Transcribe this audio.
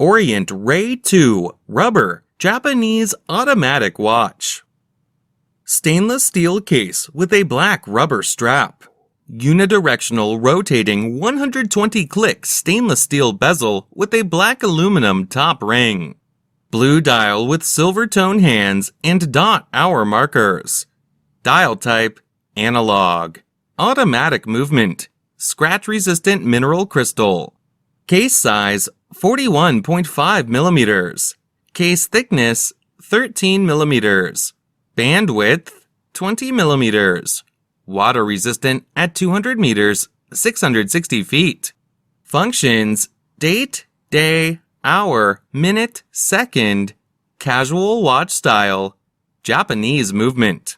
Orient Ray 2 Rubber Japanese Automatic Watch. Stainless steel case with a black rubber strap. Unidirectional rotating 120-click stainless steel bezel with a black aluminum top ring. Blue dial with silver tone hands and dot hour markers. Dial type analog. Automatic movement. Scratch-resistant mineral crystal. Case size 41.5 millimeters. Case thickness 13 millimeters. Bandwidth 20 millimeters. Water resistant at 200 meters, 660 feet. Functions: date, day, hour, minute, second, casual watch style, Japanese movement.